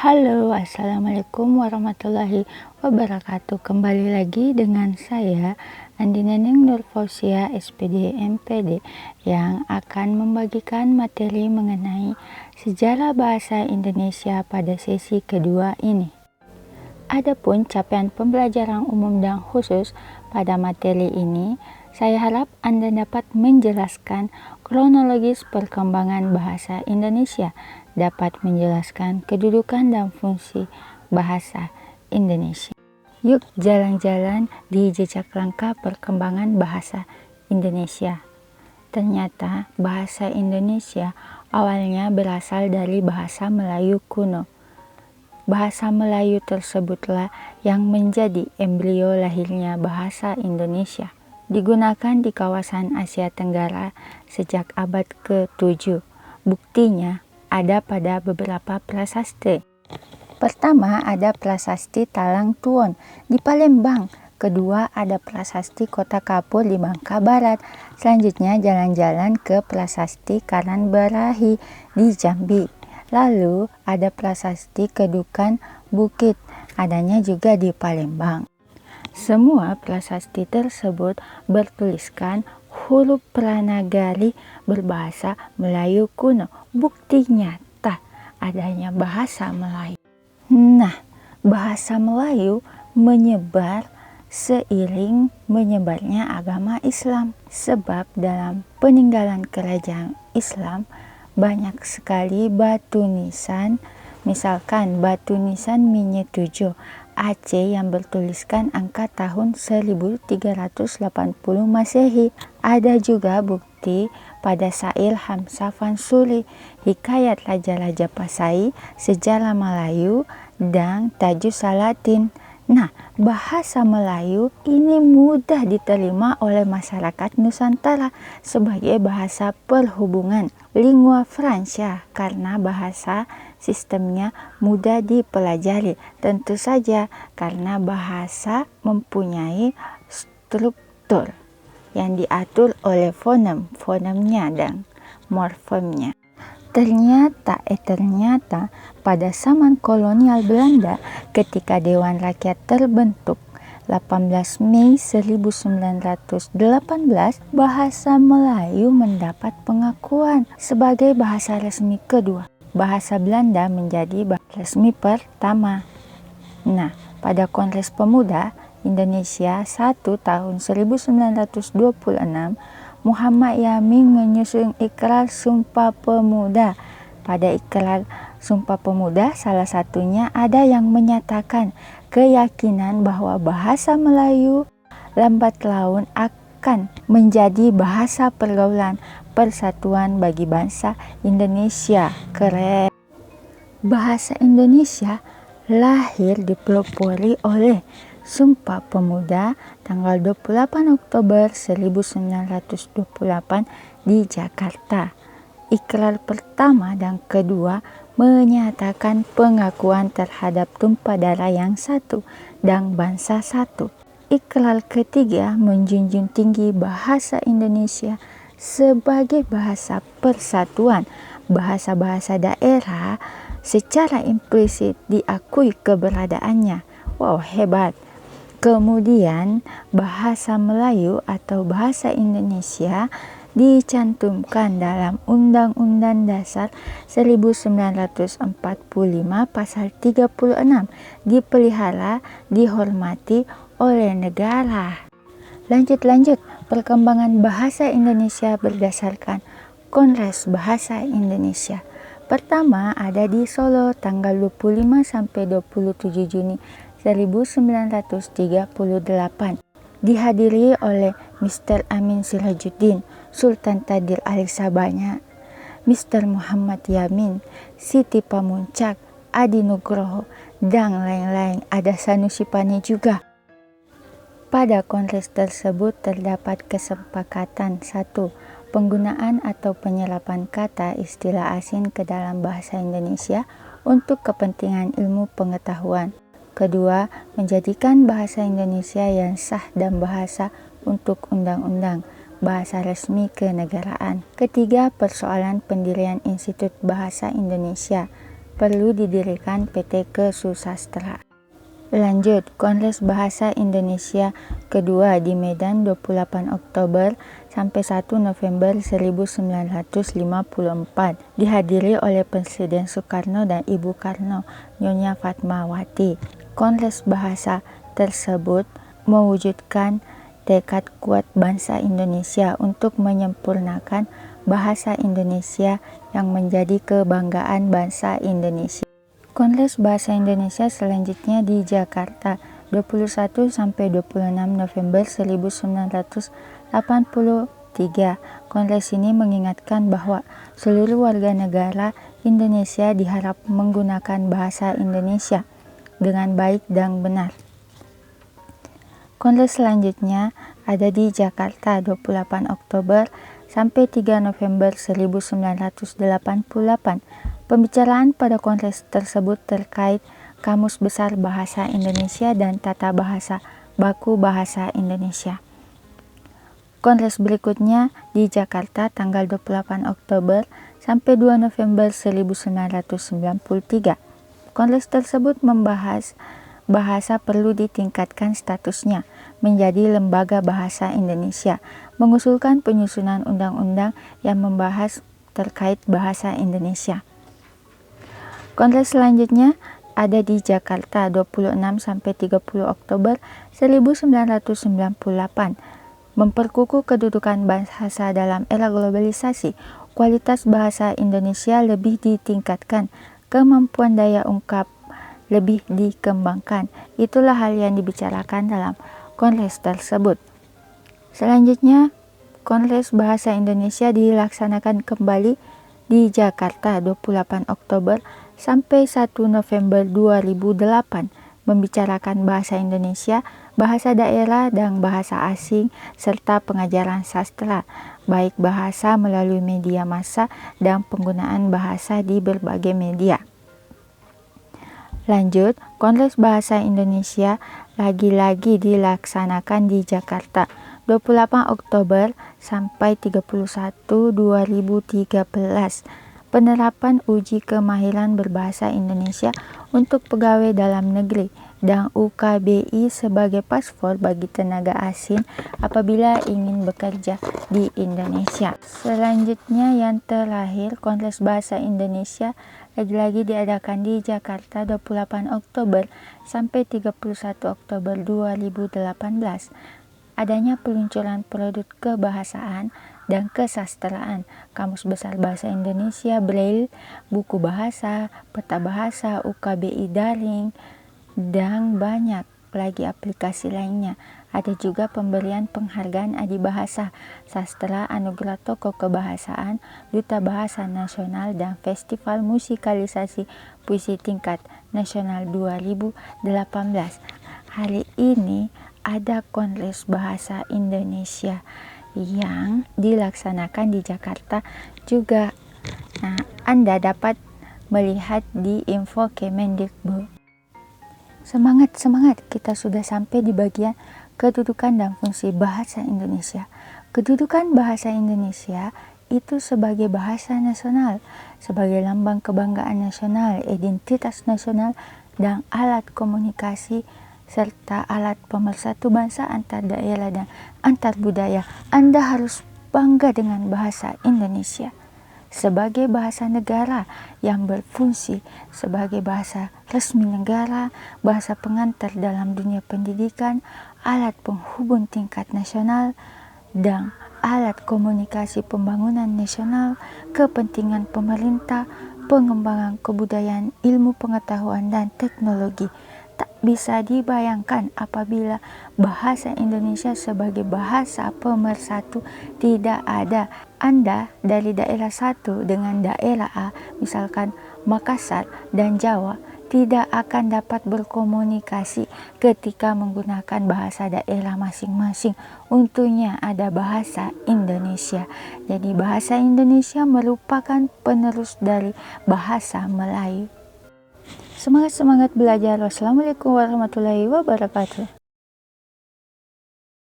Halo, assalamualaikum warahmatullahi wabarakatuh. Kembali lagi dengan saya Andi Neneng Nur Fausia, SPD MPD, yang akan membagikan materi mengenai sejarah bahasa Indonesia pada sesi kedua ini. Adapun capaian pembelajaran umum dan khusus pada materi ini, saya harap Anda dapat menjelaskan kronologis perkembangan bahasa Indonesia, dapat menjelaskan kedudukan dan fungsi bahasa Indonesia. Yuk jalan-jalan di jejak langkah perkembangan bahasa Indonesia. Ternyata bahasa Indonesia awalnya berasal dari bahasa Melayu kuno. Bahasa Melayu tersebutlah yang menjadi embrio lahirnya bahasa Indonesia. Digunakan di kawasan Asia Tenggara sejak abad ke-7. Buktinya ada pada beberapa prasasti. Pertama ada prasasti Talang Tuon di Palembang. Kedua ada prasasti Kota Kapur di Bangka Barat. Selanjutnya jalan-jalan ke prasasti Karan Barahi di Jambi. Lalu ada prasasti Kedukan Bukit, adanya juga di Palembang. Semua prasasti tersebut bertuliskan huruf Pranagari berbahasa Melayu kuno. Bukti nyata adanya bahasa Melayu. Nah, bahasa Melayu menyebar seiring menyebarnya agama Islam. Sebab dalam peninggalan kerajaan Islam banyak sekali batu nisan, misalkan batu nisan Minye 7 Aceh yang bertuliskan angka tahun 1380 Masehi. Ada juga bukti pada Syair Hamzah Fansuri, Hikayat Raja-Raja Pasai, Sejarah Melayu, dan Tajus Salatin. Nah, bahasa Melayu ini mudah diterima oleh masyarakat Nusantara sebagai bahasa perhubungan, lingua franca, karena bahasa sistemnya mudah dipelajari. Tentu saja karena bahasa mempunyai struktur yang diatur oleh fonemnya dan morfemnya. Ternyata pada zaman kolonial Belanda ketika Dewan Rakyat terbentuk 18 Mei 1918, bahasa Melayu mendapat pengakuan sebagai bahasa resmi kedua. Bahasa Belanda menjadi bahasa resmi pertama. Nah, pada Kongres Pemuda Indonesia 1 tahun 1926, Muhammad Yamin menyusun Ikrar Sumpah Pemuda. Pada Ikrar Sumpah Pemuda salah satunya ada yang menyatakan keyakinan bahwa bahasa Melayu lambat laun akan menjadi bahasa pergaulan persatuan bagi bangsa Indonesia. Keren. Bahasa Indonesia lahir dipelopori oleh Sumpah Pemuda tanggal 28 Oktober 1928 di Jakarta. Ikrar pertama dan kedua menyatakan pengakuan terhadap tumpah darah yang satu dan bangsa satu. Ikrar ketiga menjunjung tinggi bahasa Indonesia sebagai bahasa persatuan. Bahasa-bahasa daerah secara implisit diakui keberadaannya. Wow, hebat. Kemudian bahasa Melayu atau bahasa Indonesia dicantumkan dalam Undang-Undang Dasar 1945 pasal 36, dipelihara, dihormati oleh negara. Lanjut, perkembangan bahasa Indonesia berdasarkan Kongres Bahasa Indonesia. Pertama ada di Solo tanggal 25 sampai 27 Juni 1938, dihadiri oleh Mr. Amin Sirajuddin, Sultan Tadir Ali Sabanya, Mr. Muhammad Yamin, Siti Pamuncak, Adi Nugroho, dan lain-lain. Ada Sanusi Pane juga. Pada kongres tersebut terdapat kesepakatan 1. Penggunaan atau penyerapan kata istilah asing ke dalam bahasa Indonesia untuk kepentingan ilmu pengetahuan. Kedua, menjadikan bahasa Indonesia yang sah dan bahasa untuk undang-undang, bahasa resmi kenegaraan. Ketiga, persoalan pendirian Institut Bahasa Indonesia. perlu didirikan PT Kesusastraan. Lanjut, Kongres Bahasa Indonesia kedua di Medan 28 Oktober sampai 1 November 1954 dihadiri oleh Presiden Soekarno dan Ibu Karno, Nyonya Fatmawati. Kongres bahasa tersebut mewujudkan tekad kuat bangsa Indonesia untuk menyempurnakan bahasa Indonesia yang menjadi kebanggaan bangsa Indonesia. Kongres Bahasa Indonesia selanjutnya di Jakarta 21 sampai 26 November 1983. Kongres ini mengingatkan bahwa seluruh warga negara Indonesia diharap menggunakan bahasa Indonesia dengan baik dan benar. Kongres selanjutnya ada di Jakarta 28 Oktober sampai 3 November 1988. Pembicaraan pada kongres tersebut terkait Kamus Besar Bahasa Indonesia dan Tata Bahasa Baku Bahasa Indonesia. Kongres berikutnya di Jakarta tanggal 28 Oktober sampai 2 November 1993. Kongres tersebut membahas bahasa perlu ditingkatkan statusnya menjadi lembaga bahasa Indonesia, mengusulkan penyusunan undang-undang yang membahas terkait bahasa Indonesia. Kongres selanjutnya ada di Jakarta 26 sampai 30 Oktober 1998. Memperkukuh kedudukan bahasa dalam era globalisasi, kualitas bahasa Indonesia lebih ditingkatkan, kemampuan daya ungkap lebih dikembangkan. Itulah hal yang dibicarakan dalam kongres tersebut. Selanjutnya, Kongres Bahasa Indonesia dilaksanakan kembali di Jakarta 28 Oktober sampai 1 November 2008, membicarakan bahasa Indonesia, bahasa daerah dan bahasa asing, serta pengajaran sastra, baik bahasa melalui media massa dan penggunaan bahasa di berbagai media. Lanjut, Kongres Bahasa Indonesia lagi-lagi dilaksanakan di Jakarta 28 Oktober sampai 31 2013. Penerapan uji kemahiran berbahasa Indonesia untuk pegawai dalam negeri dan UKBI sebagai paspor bagi tenaga asing apabila ingin bekerja di Indonesia. Selanjutnya yang terakhir, Kongres Bahasa Indonesia lagi-lagi diadakan di Jakarta 28 Oktober sampai 31 Oktober 2018. Adanya peluncuran produk kebahasaan dan kesastraan, Kamus Besar Bahasa Indonesia Braille, buku bahasa, peta bahasa, UKBI daring, dan banyak lagi aplikasi lainnya. Ada juga pemberian penghargaan Adibahasa, Sastra, Anugerah Tokoh Kebahasaan, Duta Bahasa Nasional, dan Festival Musikalisasi Puisi Tingkat Nasional 2018. Hari ini ada Kongres Bahasa Indonesia yang dilaksanakan di Jakarta juga. Nah, Anda dapat melihat di info Kemendikbud. Semangat, kita sudah sampai di bagian kedudukan dan fungsi bahasa Indonesia. Kedudukan bahasa Indonesia itu sebagai bahasa nasional, sebagai lambang kebanggaan nasional, identitas nasional, dan alat komunikasi serta alat pemersatu bangsa antar daerah dan antar budaya. Anda harus bangga dengan bahasa Indonesia sebagai bahasa negara yang berfungsi sebagai bahasa resmi negara, bahasa pengantar dalam dunia pendidikan, alat penghubung tingkat nasional, dan alat komunikasi pembangunan nasional, kepentingan pemerintah, pengembangan kebudayaan, ilmu pengetahuan, dan teknologi. Tak bisa dibayangkan apabila bahasa Indonesia sebagai bahasa pemersatu tidak ada. Anda dari daerah satu dengan daerah A, misalkan Makassar dan Jawa, tidak akan dapat berkomunikasi ketika menggunakan bahasa daerah masing-masing. Untungnya ada bahasa Indonesia. Jadi bahasa Indonesia merupakan penerus dari bahasa Melayu. Semangat belajar. Wassalamualaikum warahmatullahi wabarakatuh.